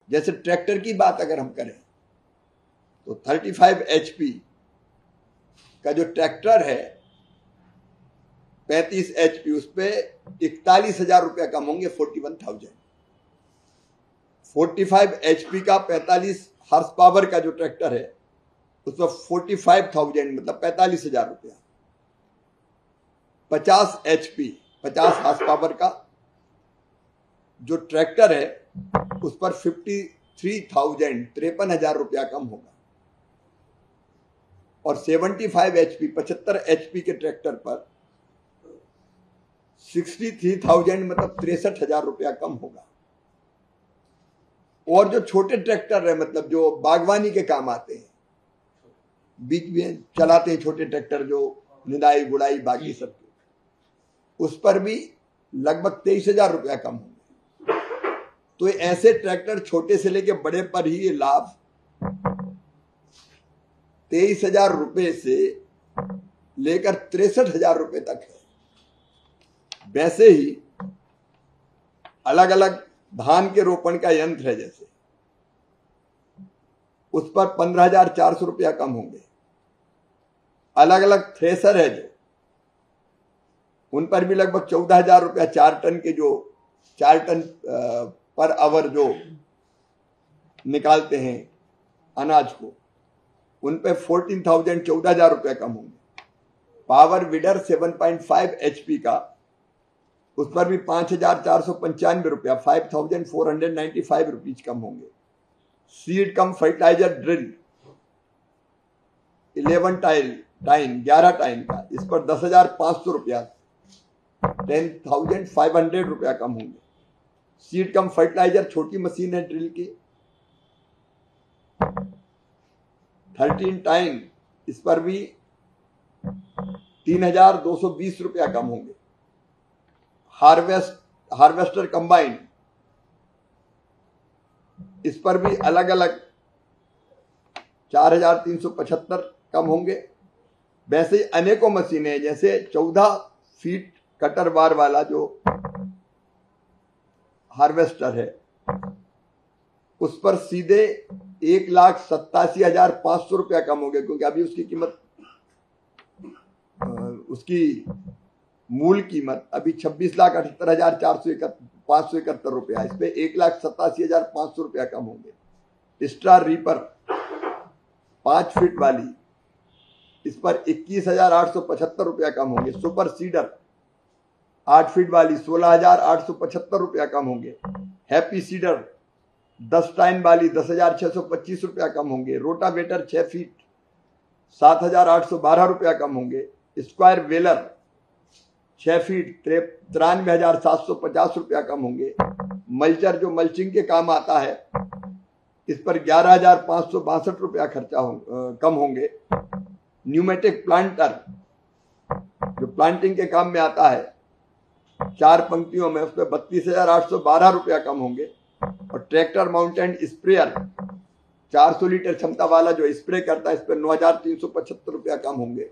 जैसे ट्रैक्टर की बात अगर हम करें तो 35 HP का जो ट्रैक्टर है 35 HP, उस पर 41,000 रुपया कम होंगे, 41,000। 45 HP का 45 हॉर्स पावर का जो ट्रैक्टर है उस पर 45,000 मतलब 45,000 रुपया। 50 HP 50 हॉर्स पावर का जो ट्रैक्टर है उस पर 53,000 53,000 रुपया कम होगा। और 75 HP 75 HP के ट्रैक्टर पर 63,000 मतलब 63,000 रुपया कम होगा। और जो छोटे ट्रैक्टर है मतलब जो बागवानी के काम आते हैं, बीच में चलाते हैं छोटे ट्रैक्टर जो निदाई गुड़ाई बाकी सब, उस पर भी लगभग 23,000 रुपया कम होंगे। तो ऐसे ट्रैक्टर छोटे से लेके बड़े पर ही ये लाभ 23,000 रुपये से लेकर 63,000 रुपये तक है। वैसे ही अलग अलग धान के रोपण का यंत्र है जैसे, उस पर 15,400 रुपया कम होंगे। अलग अलग थ्रेसर है जो, उन पर भी लगभग 14,000 रुपया 4 टन के, जो 4 टन पर आवर जो निकालते हैं अनाज को, उन पे 14,000 14,000 रुपया कम होंगे। पावर वीडर 7.5 HP का, उस पर भी 5,495 रुपया 5,495 रुपीज कम होंगे। सीड कम फर्टिलाइजर ड्रिल 11 टाइन का, इस पर 10,500 रुपया 10,500 रुपया कम होंगे। सीड कम फर्टिलाइजर छोटी मशीन है ड्रिल की 13 टाइन, इस पर भी 3,220 रुपया कम होंगे। हार्वेस्टर कंबाइन, इस पर भी अलग अलग 4,375 कम होंगे। वैसे ही अनेकों मशीनें हैं, जैसे 14 फीट कटर बार वाला जो हार्वेस्टर है उस पर सीधे 1,87,500 रुपया कम हो गया, क्योंकि अभी उसकी कीमत, उसकी मूल कीमत अभी 26,78,571 रुपया, इस पे 1,87,500 रुपया कम होंगे। स्टार रीपर 5 फीट वाली, इस पर 21,875 रुपया कम होंगे। सुपर सीडर 8 फीट वाली 16,875 रुपया कम होंगे। हैप्पी सीडर 10 टाइन वाली 10,625 रुपया कम होंगे। रोटावेटर 6 फीट 7,812 रुपया कम होंगे। स्क्वायर वेलर 6 फीट 93,750 रुपया कम होंगे। मल्चर जो मल्चिंग के काम आता है, इस पर 11,562 रुपया खर्चा कम होंगे। न्यूमेटिक प्लांटर जो प्लांटिंग के काम में आता है 4 पंक्तियों में, उस पर 32,812 रुपया कम होंगे। और ट्रैक्टर माउंटेड स्प्रेयर 400 लीटर क्षमता वाला जो स्प्रे करता है, इस पर 9,375 रुपया कम होंगे।